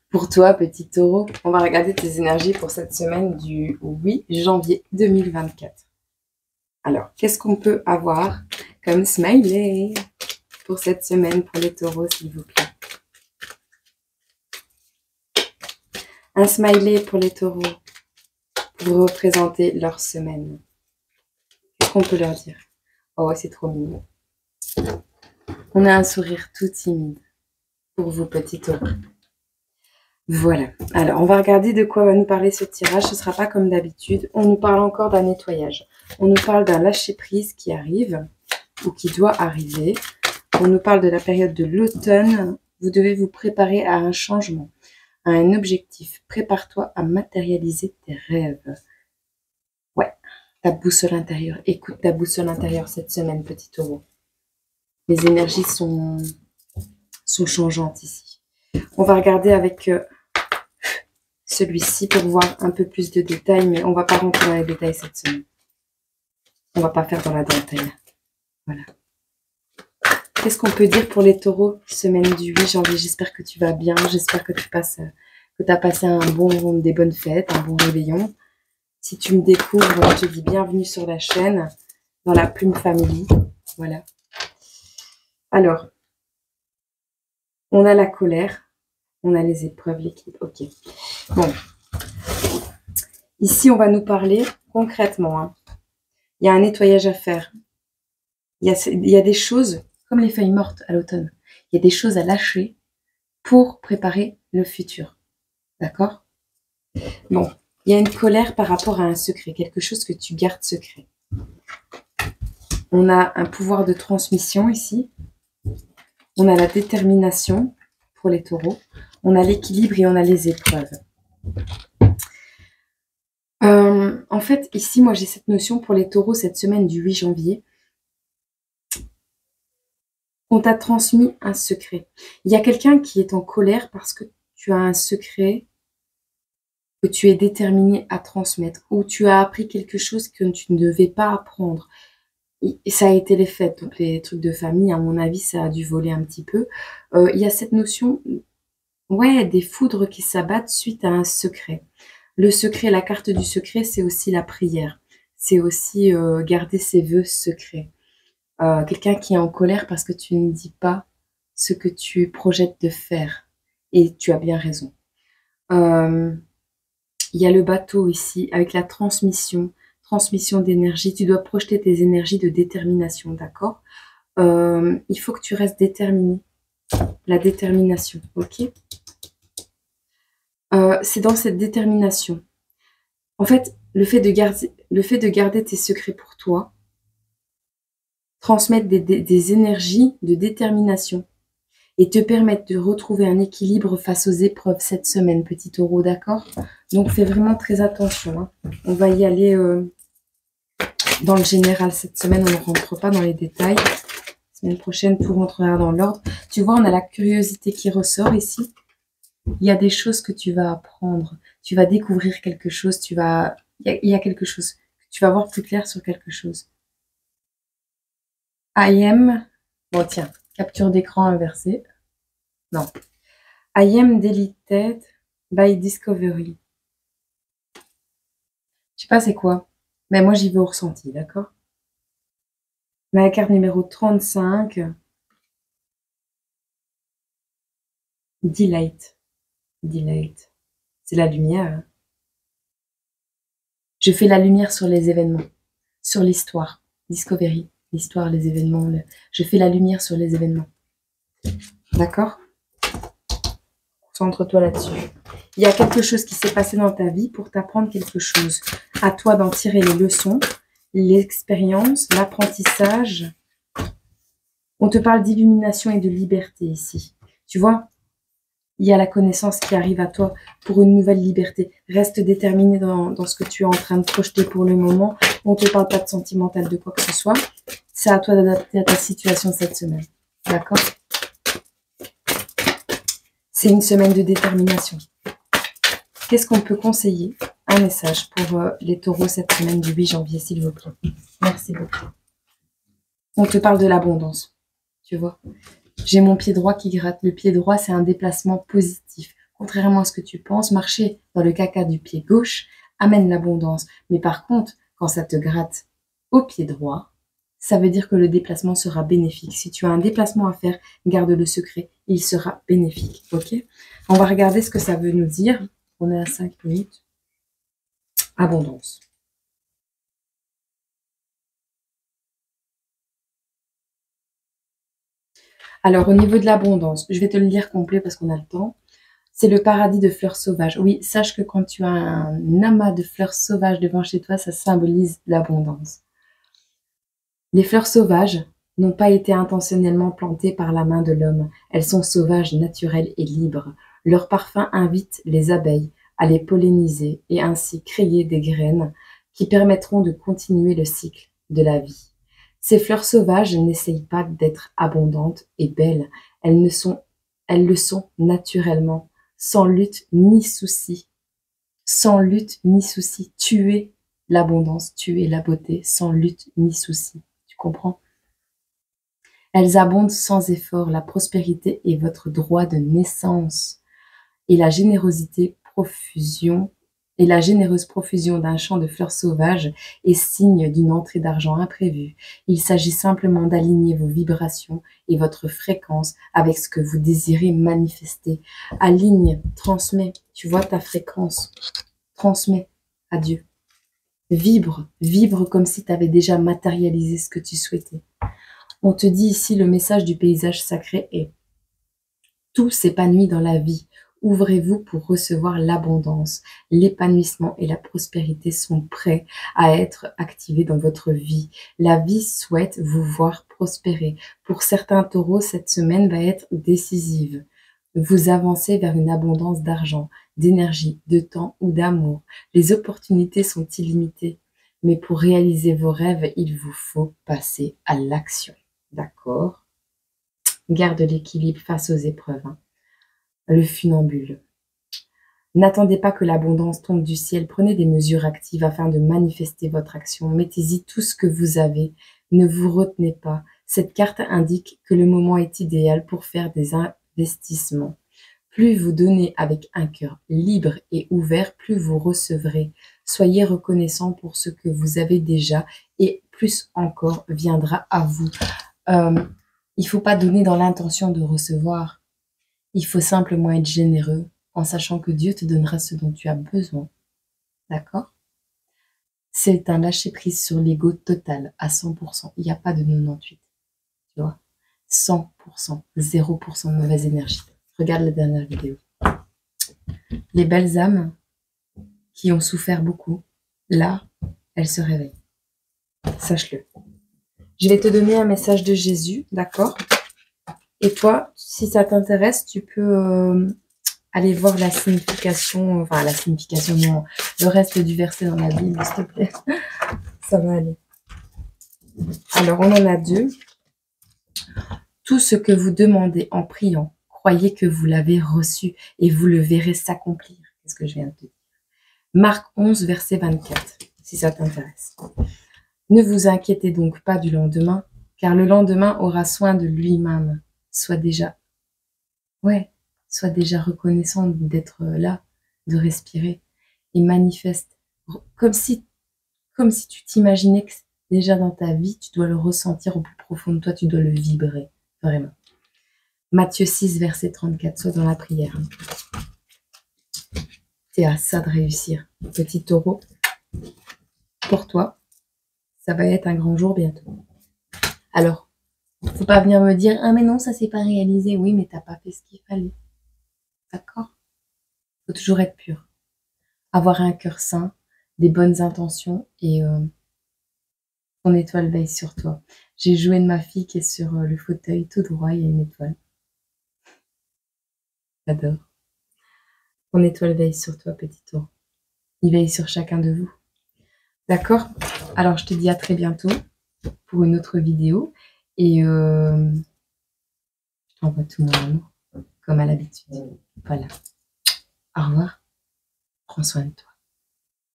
Pour toi, petit taureau, on va regarder tes énergies pour cette semaine du 8 janvier 2024. Alors, qu'est-ce qu'on peut avoir comme smiley pour cette semaine pour les taureaux, s'il vous plaît? Un smiley pour les taureaux pour représenter leur semaine. Qu'est-ce qu'on peut leur dire? Oh, c'est trop mignon. On a un sourire tout timide pour vous, petits taureaux. Voilà. Alors, on va regarder de quoi va nous parler ce tirage. Ce ne sera pas comme d'habitude. On nous parle encore d'un nettoyage. On nous parle d'un lâcher-prise qui arrive ou qui doit arriver. On nous parle de la période de l'automne. Vous devez vous préparer à un changement, à un objectif. Prépare-toi à matérialiser tes rêves. Ouais, ta boussole intérieure. Écoute ta boussole intérieure cette semaine, petit taureau. Les énergies sont changeantes ici. On va regarder avec celui-ci pour voir un peu plus de détails, mais on ne va pas rentrer dans les détails cette semaine. On ne va pas faire dans la dentelle. Voilà. Qu'est-ce qu'on peut dire pour les taureaux, semaine du 8 janvier? J'espère que tu vas bien, j'espère que tu as passé des bonnes fêtes, un bon réveillon. Si tu me découvres, je te dis bienvenue sur la chaîne, dans la Plume Family. Voilà. Alors, on a la colère, on a les épreuves, l'équipe. Ok. Bon. Ici, on va nous parler concrètement. Il y a un nettoyage à faire. Il y a des choses, comme les feuilles mortes à l'automne, il y a des choses à lâcher pour préparer le futur. D'accord? Bon, il y a une colère par rapport à un secret, quelque chose que tu gardes secret. On a un pouvoir de transmission ici. On a la détermination pour les taureaux. On a l'équilibre et on a les épreuves. En fait, ici, moi, j'ai cette notion pour les taureaux cette semaine du 8 janvier. On t'a transmis un secret. Il y a quelqu'un qui est en colère parce que tu as un secret que tu es déterminé à transmettre ou tu as appris quelque chose que tu ne devais pas apprendre. Et ça a été les fêtes, donc les trucs de famille, à mon avis, ça a dû voler un petit peu. Il y a cette notion, ouais, des foudres qui s'abattent suite à un secret. Le secret, la carte du secret, c'est aussi la prière. C'est aussi garder ses vœux secrets. Quelqu'un qui est en colère parce que tu ne dis pas ce que tu projettes de faire. Et tu as bien raison. Il y a le bateau ici, avec la transmission d'énergie. Tu dois projeter tes énergies de détermination, d'accord? Il faut que tu restes déterminé. La détermination, ok? C'est dans cette détermination. En fait, le fait de garder tes secrets pour toi, transmettre des énergies de détermination et te permettre de retrouver un équilibre face aux épreuves cette semaine, petit taureau, d'accord? Donc, fais vraiment très attention. Hein. On va y aller dans le général cette semaine. On ne rentre pas dans les détails. La semaine prochaine, tout rentrera dans l'ordre. Tu vois, on a la curiosité qui ressort ici. Il y a des choses que tu vas apprendre. Tu vas découvrir quelque chose. Il y a quelque chose. Tu vas voir plus clair sur quelque chose. I am... Bon, tiens. Capture d'écran inversée. Non. I am deleted by Discovery. Je sais pas c'est quoi. Mais moi, j'y vais au ressenti, d'accord? La carte numéro 35. Delight. Delight. C'est la lumière. Je fais la lumière sur les événements. Sur l'histoire. Discovery. L'histoire, les événements. Je fais la lumière sur les événements. D'accord? Concentre-toi là-dessus. Il y a quelque chose qui s'est passé dans ta vie pour t'apprendre quelque chose. À toi d'en tirer les leçons, l'expérience, l'apprentissage. On te parle d'illumination et de liberté ici. Tu vois, il y a la connaissance qui arrive à toi pour une nouvelle liberté. Reste déterminé dans ce que tu es en train de projeter pour le moment. On ne te parle pas de sentimental, de quoi que ce soit. C'est à toi d'adapter à ta situation cette semaine. D'accord? C'est une semaine de détermination. Qu'est-ce qu'on peut conseiller? Un message pour les taureaux cette semaine du 8 janvier, s'il vous plaît. Merci beaucoup. On te parle de l'abondance. Tu vois? J'ai mon pied droit qui gratte. Le pied droit, c'est un déplacement positif. Contrairement à ce que tu penses, marcher dans le caca du pied gauche amène l'abondance. Mais par contre, quand ça te gratte au pied droit, ça veut dire que le déplacement sera bénéfique. Si tu as un déplacement à faire, garde le secret, il sera bénéfique. Ok? On va regarder ce que ça veut nous dire. On est à 5 minutes. Abondance. Alors, au niveau de l'abondance, je vais te le lire complet parce qu'on a le temps. C'est le paradis de fleurs sauvages. Oui, sache que quand tu as un amas de fleurs sauvages devant chez toi, ça symbolise l'abondance. Les fleurs sauvages n'ont pas été intentionnellement plantées par la main de l'homme. Elles sont sauvages, naturelles et libres. Leur parfum invite les abeilles à les polliniser et ainsi créer des graines qui permettront de continuer le cycle de la vie. Ces fleurs sauvages n'essayent pas d'être abondantes et belles. Elles le sont naturellement, sans lutte ni souci. Sans lutte ni souci. Tuer l'abondance, tuer la beauté, sans lutte ni souci. Tu comprends? Elles abondent sans effort. La prospérité est votre droit de naissance. Et la généreuse profusion d'un champ de fleurs sauvages est signe d'une entrée d'argent imprévue. Il s'agit simplement d'aligner vos vibrations et votre fréquence avec ce que vous désirez manifester. Aligne, transmets, tu vois ta fréquence, transmets à Dieu. Vibre comme si tu avais déjà matérialisé ce que tu souhaitais. On te dit ici, le message du paysage sacré est: tout s'épanouit dans la vie. Ouvrez-vous pour recevoir l'abondance. L'épanouissement et la prospérité sont prêts à être activés dans votre vie. La vie souhaite vous voir prospérer. Pour certains taureaux, cette semaine va être décisive. Vous avancez vers une abondance d'argent, d'énergie, de temps ou d'amour. Les opportunités sont illimitées. Mais pour réaliser vos rêves, il vous faut passer à l'action. D'accord? Garde l'équilibre face aux épreuves. Le funambule. N'attendez pas que l'abondance tombe du ciel. Prenez des mesures actives afin de manifester votre action. Mettez-y tout ce que vous avez. Ne vous retenez pas. Cette carte indique que le moment est idéal pour faire des investissements. Plus vous donnez avec un cœur libre et ouvert, plus vous recevrez. Soyez reconnaissant pour ce que vous avez déjà et plus encore viendra à vous. Il ne faut pas donner dans l'intention de recevoir. Il faut simplement être généreux en sachant que Dieu te donnera ce dont tu as besoin. D'accord? C'est un lâcher-prise sur l'ego total à 100%. Il n'y a pas de 98. Tu vois? 100%, 0% de mauvaise énergie. Regarde la dernière vidéo. Les belles âmes qui ont souffert beaucoup, là, elles se réveillent. Sache-le. Je vais te donner un message de Jésus, d'accord? Et toi, si ça t'intéresse, tu peux aller voir la signification, enfin la signification, non, le reste du verset dans la Bible, s'il te plaît. Ça va aller. Alors, on en a 2. Tout ce que vous demandez en priant, croyez que vous l'avez reçu et vous le verrez s'accomplir. Qu'est-ce que je viens de te dire? Marc 11, verset 24, si ça t'intéresse. Ne vous inquiétez donc pas du lendemain, car le lendemain aura soin de lui-même. Sois déjà reconnaissant d'être là, de respirer et manifeste. Comme si tu t'imaginais que déjà dans ta vie, tu dois le ressentir au plus profond de toi, tu dois le vibrer, vraiment. Matthieu 6, verset 34, sois dans la prière. T'es à ça de réussir. Petit taureau, pour toi, ça va être un grand jour bientôt. Alors, faut pas venir me dire, ah mais non, ça s'est pas réalisé. Oui, mais t'as pas fait ce qu'il fallait. D'accord? Faut toujours être pur. Avoir un cœur sain, des bonnes intentions et ton étoile veille sur toi. J'ai joué de ma fille qui est sur le fauteuil tout droit, il y a une étoile. J'adore. Ton étoile veille sur toi, petit taureau. Il veille sur chacun de vous. D'accord? Alors, je te dis à très bientôt pour une autre vidéo. Et je t'envoie tout mon amour, comme à l'habitude. Voilà. Au revoir. Prends soin de toi.